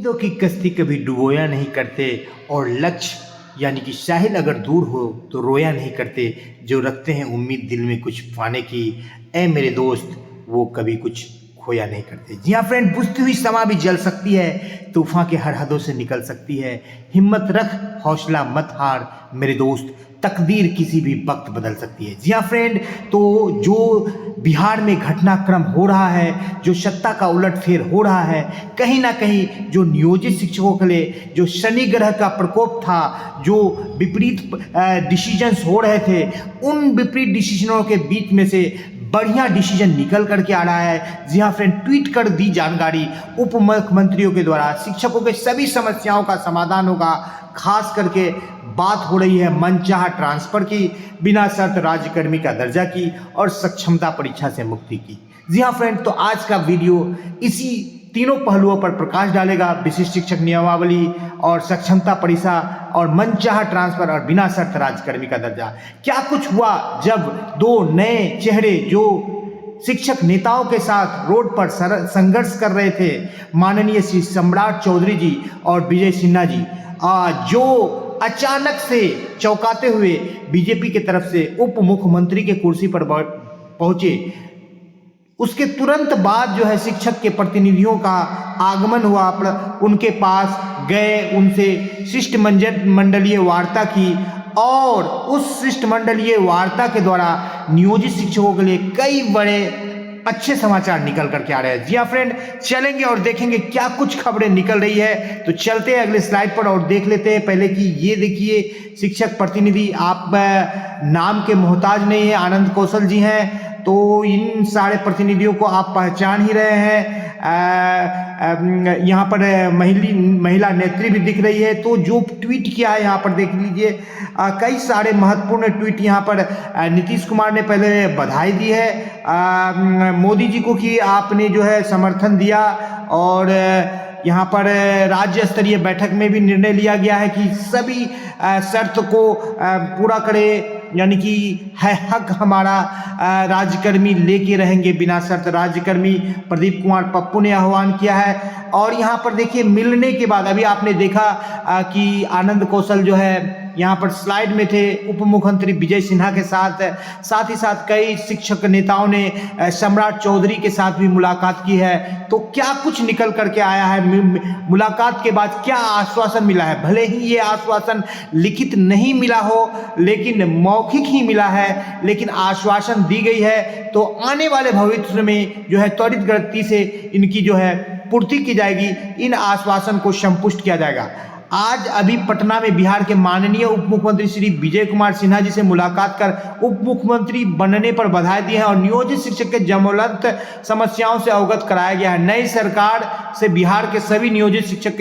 उम्मीदों की कश्ती कभी डुबोया नहीं करते और लक्ष्य यानी कि साहिल अगर दूर हो तो रोया नहीं करते। जो रखते हैं उम्मीद दिल में कुछ पाने की, ऐ मेरे दोस्त वो कभी कुछ खोया नहीं करते। जी हाँ फ्रेंड, बुझती हुई समा भी जल सकती है, तूफान के हर हदों से निकल सकती है। हिम्मत रख, हौसला मत हार मेरे दोस्त, तकदीर किसी भी वक्त बदल सकती है। जी हाँ फ्रेंड, तो जो बिहार में घटनाक्रम हो रहा है, जो सत्ता का उलटफेर हो रहा है, कहीं ना कहीं जो नियोजित शिक्षकों के लिए जो शनि ग्रह का प्रकोप था, जो विपरीत डिसीजंस हो रहे थे, उन विपरीत डिसीजनों के बीच में से बढ़िया डिसीजन निकल करके आ रहा है। जी हाँ फ्रेंड, ट्वीट कर दी जानकारी उप मुख्यमंत्रियों के द्वारा शिक्षकों के सभी समस्याओं का समाधान होगा। खास करके बात हो रही है मनचाहा ट्रांसफर की, बिना शर्त राज्यकर्मी का दर्जा की और सक्षमता परीक्षा से मुक्ति की। जी हाँ फ्रेंड, तो आज का वीडियो इसी तीनों पहलुओं पर प्रकाश डालेगा, विशिष्ट शिक्षक नियमावली और सक्षमता परीक्षा और मनचाहा ट्रांसफर और बिना शर्त राज्यकर्मी का दर्जा। क्या कुछ हुआ जब दो नए चेहरे जो शिक्षक नेताओं के साथ रोड पर संघर्ष कर रहे थे, माननीय श्री सम्राट चौधरी जी और विजय सिन्हा जी, जो अचानक से चौंकाते हुए बीजेपी की तरफ से उप मुख्यमंत्री के कुर्सी पर पहुंचे, उसके तुरंत बाद जो है शिक्षक के प्रतिनिधियों का आगमन हुआ, उनके पास गए, उनसे शिष्टमंडलीय वार्ता की और उस शिष्टमंडलीय वार्ता के द्वारा नियोजित शिक्षकों के लिए कई बड़े अच्छे समाचार निकल करके आ रहे हैं। जी हाँ फ्रेंड, चलेंगे और देखेंगे क्या कुछ खबरें निकल रही है। तो चलते हैं अगले स्लाइड पर और देख लेते हैं पहले कि ये देखिए शिक्षक प्रतिनिधि, आप नाम के मोहताज नहीं है, आनंद कौशल जी हैं, तो इन सारे प्रतिनिधियों को आप पहचान ही रहे हैं। यहाँ पर महिला नेत्री भी दिख रही है। तो जो ट्वीट किया है यहाँ पर देख लीजिए, कई सारे महत्वपूर्ण ट्वीट यहाँ पर नीतीश कुमार ने पहले बधाई दी है मोदी जी को कि आपने जो है समर्थन दिया, और यहाँ पर राज्य स्तरीय बैठक में भी निर्णय लिया गया है कि सभी शर्त को पूरा करे, यानी कि है हक हमारा, राज्यकर्मी लेके रहेंगे बिना शर्त राज्यकर्मी। प्रदीप कुमार पप्पू ने आह्वान किया है। और यहाँ पर देखिए मिलने के बाद अभी आपने देखा कि आनंद कौशल जो है यहाँ पर स्लाइड में थे उप मुख्यमंत्री विजय सिन्हा के साथ ही साथ कई शिक्षक नेताओं ने सम्राट चौधरी के साथ भी मुलाकात की है। तो क्या कुछ निकल करके आया है, मुलाकात के बाद क्या आश्वासन मिला है। भले ही ये आश्वासन लिखित नहीं मिला हो, लेकिन मौखिक ही मिला है, लेकिन आश्वासन दी गई है। तो आने वाले भविष्य में जो है त्वरित गति से इनकी जो है पूर्ति की जाएगी, इन आश्वासन को संपुष्ट किया जाएगा। आज अभी पटना में बिहार के माननीय उप मुख्यमंत्री श्री विजय कुमार सिन्हा जी से मुलाकात कर उप मुख्यमंत्री बनने पर बधाई दी है और नियोजित शिक्षक के ज्वलंत समस्याओं से अवगत कराया गया है। नई सरकार से बिहार के सभी नियोजित शिक्षक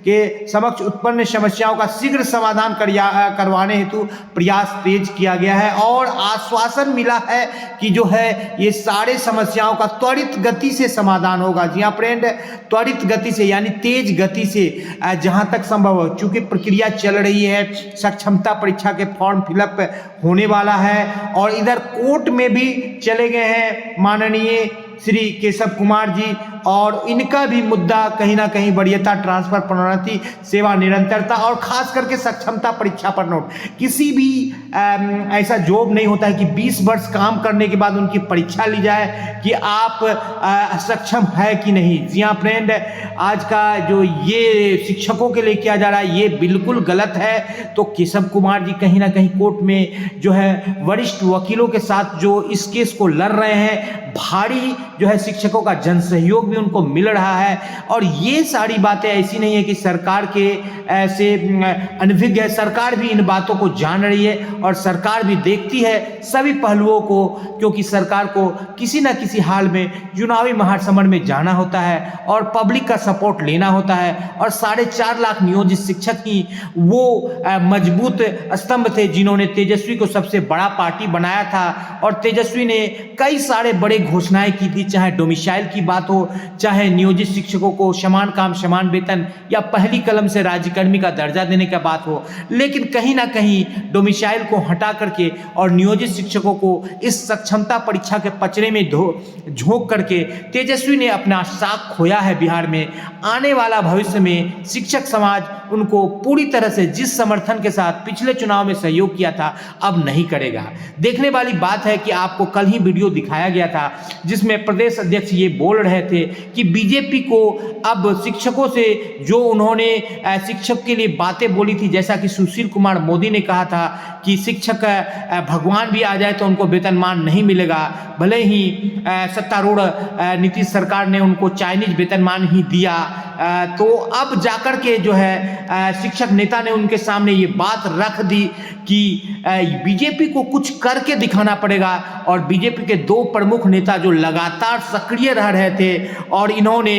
के समक्ष उत्पन्न समस्याओं का शीघ्र समाधान करवाने हेतु प्रयास तेज किया गया है और आश्वासन मिला है कि जो है ये सारे समस्याओं का त्वरित गति से समाधान होगा। जी हाँ फ्रेंड, त्वरित गति से यानी तेज गति से, जहां तक संभव हो, चूंकि प्रक्रिया चल रही है, सक्षमता परीक्षा के फॉर्म फिलअप होने वाला है और इधर कोर्ट में भी चले गए हैं माननीय श्री केशव कुमार जी, और इनका भी मुद्दा कहीं ना कहीं वरीयता, ट्रांसफर, प्रोन्नति, सेवा निरंतरता और खास करके सक्षमता परीक्षा पर नोट। किसी भी ऐसा जॉब नहीं होता है कि 20 वर्ष काम करने के बाद उनकी परीक्षा ली जाए कि आप सक्षम है कि नहीं। जी हाँ फ्रेंड, आज का जो ये शिक्षकों के लिए किया जा रहा है ये बिल्कुल गलत है। तो केशव कुमार जी कहीं ना कहीं कोर्ट में जो है वरिष्ठ वकीलों के साथ जो इस केस को लड़ रहे हैं, भारी जो है शिक्षकों का जन सहयोग भी उनको मिल रहा है। और ये सारी बातें ऐसी नहीं है कि सरकार के ऐसे अनभिज्ञ है, सरकार भी इन बातों को जान रही है और सरकार भी देखती है सभी पहलुओं को, क्योंकि सरकार को किसी न किसी हाल में चुनावी महासमर में जाना होता है और पब्लिक का सपोर्ट लेना होता है। और 4.5 लाख नियोजित शिक्षक ही वो मजबूत स्तंभ थे जिन्होंने तेजस्वी को सबसे बड़ा पार्टी बनाया था और तेजस्वी ने कई सारे बड़े घोषणाएं की थी, चाहे डोमिसाइल की बात हो, चाहे नियोजित शिक्षकों को समान काम समान वेतन या पहली कलम से राज्यकर्मी का दर्जा देने का बात हो, लेकिन कहीं ना कहीं डोमिसाइल को हटा करके और नियोजित शिक्षकों को इस सक्षमता परीक्षा के पचड़े में झोंक करके तेजस्वी ने अपना साख खोया है बिहार में। आने वाला भविष्य में शिक्षक समाज उनको पूरी तरह से जिस समर्थन के साथ पिछले चुनाव में सहयोग किया था अब नहीं करेगा। देखने वाली बात है कि आपको कल ही वीडियो दिखाया गया था जिसमें प्रदेश अध्यक्ष ये बोल रहे थे कि बीजेपी को अब शिक्षकों से जो उन्होंने शिक्षक के लिए बातें बोली थी, जैसा कि सुशील कुमार मोदी ने कहा था कि शिक्षक भगवान भी आ जाए तो उनको वेतनमान नहीं मिलेगा, भले ही सत्तारूढ़ नीतीश सरकार ने उनको चाइनीज वेतनमान ही दिया, तो अब जाकर के जो है शिक्षक नेता ने उनके सामने ये बात रख दी कि बीजेपी को कुछ करके दिखाना पड़ेगा। और बीजेपी के दो प्रमुख नेता जो लगातार सक्रिय रह रहे थे और इन्होंने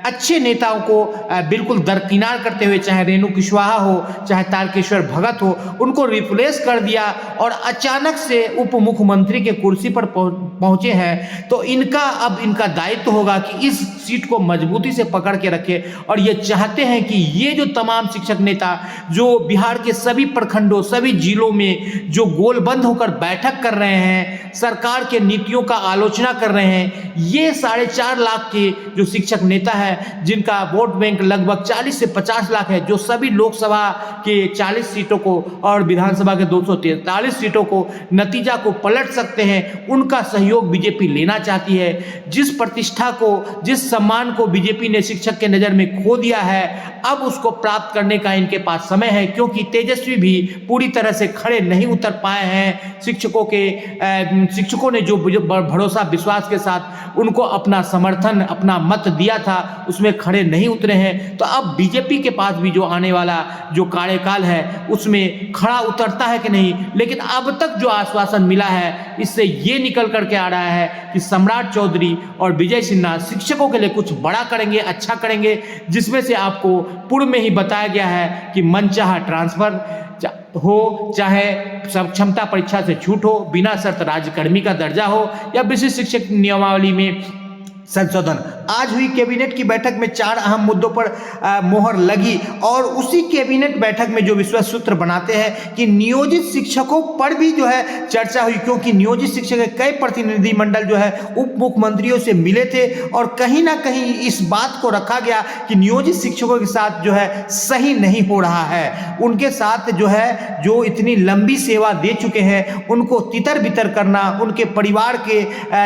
अच्छे नेताओं को बिल्कुल दरकिनार करते हुए, चाहे रेणु कुशवाहा हो चाहे तारकेश्वर भगत हो, उनको रिप्लेस कर दिया और अचानक से उप मुख्यमंत्री के कुर्सी पर पहुंचे हैं। तो इनका दायित्व होगा कि इस सीट को मजबूती से पकड़ के रखे और ये चाहते हैं कि ये जो तमाम शिक्षक नेता जो बिहार के सभी प्रखंडों सभी जिलों में जो गोलबंद होकर बैठक कर रहे हैं, सरकार के नीतियों का आलोचना कर रहे हैं, ये 4.5 लाख के जो शिक्षक नेता है जिनका वोट बैंक लगभग 40 से 50 लाख है, जो सभी लोकसभा के 40 सीटों को और विधानसभा के 243 सीटों को नतीजा को पलट सकते हैं, उनका सहयोग बीजेपी लेना चाहती है। जिस प्रतिष्ठा को जिस सम्मान को बीजेपी ने शिक्षक के नजर में खो दिया है, अब उसको प्राप्त करने का इनके पास समय है, क्योंकि तेजस्वी भी पूरी तरह से खड़े नहीं उतर पाए हैं। शिक्षकों ने जो भरोसा विश्वास के साथ उनको अपना समर्थन अपना मत दिया था उसमें खड़े नहीं उतरे हैं। तो अब बीजेपी के पास भी जो आने वाला जो कार्यकाल है उसमें खड़ा उतरता है कि नहीं, लेकिन अब तक जो आश्वासन मिला है इससे ये निकल करके आ रहा है कि सम्राट चौधरी और विजय सिन्हा शिक्षकों के लिए कुछ बड़ा करेंगे, अच्छा करेंगे, जिसमें से आपको पूर्व में ही बताया गया है कि मनचाहा ट्रांसफर हो, चाहे क्षमता परीक्षा से छूट हो, बिना शर्त राज्यकर्मी का दर्जा हो या विशिष्ट शिक्षक नियमावली में संशोधन। आज हुई कैबिनेट की बैठक में 4 अहम मुद्दों पर मोहर लगी और उसी कैबिनेट बैठक में जो विश्वास सूत्र बनाते हैं कि नियोजित शिक्षकों पर भी जो है चर्चा हुई, क्योंकि नियोजित शिक्षक के कई प्रतिनिधिमंडल जो है उप मुख्यमंत्रियों से मिले थे और कहीं ना कहीं इस बात को रखा गया कि नियोजित शिक्षकों के साथ जो है सही नहीं हो रहा है। उनके साथ जो है जो इतनी लंबी सेवा दे चुके हैं उनको तितर बितर करना, उनके परिवार के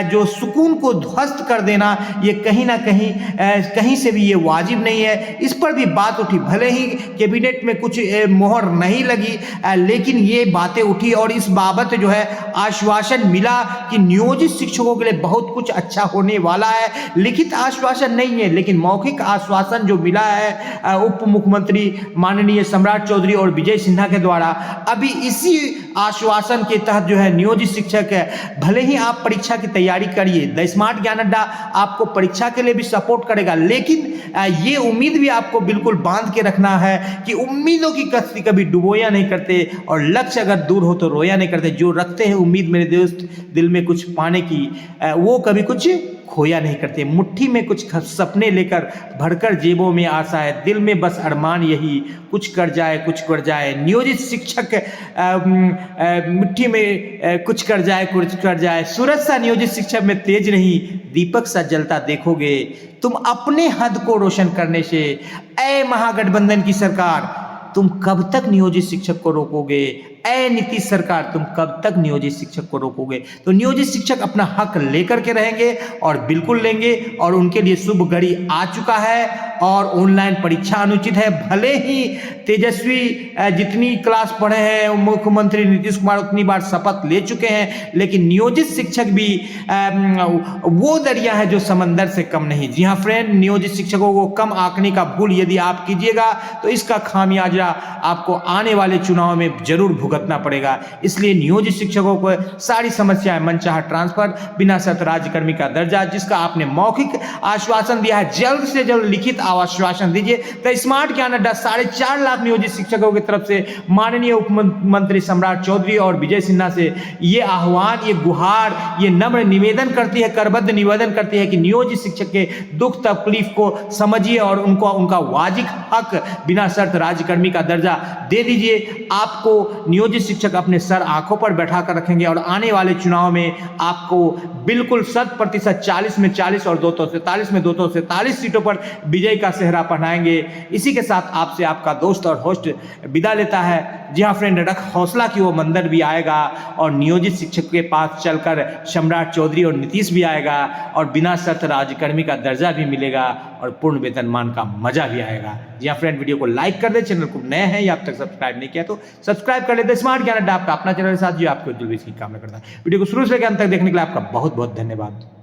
जो सुकून को ध्वस्त कर देना, ये कहीं ना कहीं से भी ये वाजिब नहीं है। इस पर भी बात उठी, भले ही कैबिनेट में कुछ मोहर नहीं लगी, लेकिन ये बातें उठी और इस बाबत जो है आश्वासन मिला कि नियोजित शिक्षकों के लिए बहुत कुछ अच्छा होने वाला है। लिखित आश्वासन नहीं है, लेकिन मौखिक आश्वासन जो मिला है उप मुख्यमंत्री माननीय सम्राट चौधरी और विजय सिन्हा के द्वारा, अभी इसी आश्वासन के तहत जो है नियोजित शिक्षक है, भले ही आप परीक्षा की तैयारी करिए, द स्मार्ट ज्ञान अड्डा आपको परीक्षा के लिए भी सपोर्ट करेगा, लेकिन ये उम्मीद भी आपको बिल्कुल बांध के रखना है कि उम्मीदों की कश्ती कभी डुबोया नहीं करते और लक्ष्य अगर दूर हो तो रोया नहीं करते। जो रखते हैं उम्मीद मेरे दोस्त दिल में कुछ पाने की, वो कभी कुछ खोया नहीं करते। मुट्ठी में कुछ सपने लेकर भरकर जेबों में आशाएं, दिल में बस अरमान यही कुछ कर जाए कुछ कर जाए। नियोजित शिक्षक मुट्ठी में कुछ कर जाए। सूरज सा नियोजित शिक्षक में तेज नहीं, दीपक सा जलता देखोगे तुम अपने हद को रोशन करने से। ऐ महागठबंधन की सरकार, तुम कब तक नियोजित शिक्षक को रोकोगे? ऐ नीतीश सरकार, तुम कब तक नियोजित शिक्षक को रोकोगे? तो नियोजित शिक्षक अपना हक लेकर के रहेंगे और बिल्कुल लेंगे और उनके लिए शुभ घड़ी आ चुका है और ऑनलाइन परीक्षा अनुचित है। भले ही तेजस्वी जितनी क्लास पढ़े हैं, मुख्यमंत्री नीतीश कुमार उतनी बार शपथ ले चुके हैं, लेकिन नियोजित शिक्षक भी वो दरिया है जो समंदर से कम नहीं। जी हाँ फ्रेंड, नियोजित शिक्षकों को कम आंकने का भूल यदि आप कीजिएगा तो इसका खामियाजा आपको आने वाले चुनाव में जरूर भुगतना भुगतना पड़ेगा। इसलिए नियोजित शिक्षकों को सारी समस्याएं, मनचाहा ट्रांसफर, बिना शर्त राज्यकर्मी का दर्जा, जिसका आपने मौखिक आश्वासन दिया है, जल्द से जल्द लिखित आश्वासन दीजिए। द स्मार्ट ज्ञान अड्डा 4.5 लाख नियोजित शिक्षकों की तरफ से माननीय उप मंत्री सम्राट चौधरी और विजय सिन्हा से ये आह्वान, ये गुहार, ये नम्र निवेदन करती है, करबद्ध निवेदन करती है कि नियोजित शिक्षक के दुख तकलीफ को समझिए और उनको उनका वाजिब हक बिना शर्त राज्यकर्मी का दर्जा दे दीजिए। आपको नियोजित शिक्षक अपने सर आंखों पर बैठा कर रखेंगे और आने वाले चुनाव में आपको बिल्कुल 100% 40 में 40 और 243 में 243 सीटों पर विजय का सेहरा पहनाएंगे। इसी के साथ आपसे आपका दोस्त और होस्ट विदा लेता है। जी हाँ फ्रेंड, रख हौसला की वो मंदिर भी आएगा और नियोजित शिक्षक के पास चलकर सम्राट चौधरी और नीतीश भी आएगा और बिना शर्त राज्यकर्मी का दर्जा भी मिलेगा और पूर्ण वेतनमान का मजा भी आएगा। जी हाँ फ्रेंड, वीडियो को लाइक कर दे, चैनल को नए हैं या अब तक सब्सक्राइब नहीं किया तो सब्सक्राइब कर लेते। स्मार्ट ज्ञान अड्डा आपका अपना चैनल के साथ जो आपको उज्जवल भविष्य की कामना करता है। वीडियो को शुरू से लेकर अंत तक देखने के लिए आपका बहुत बहुत धन्यवाद।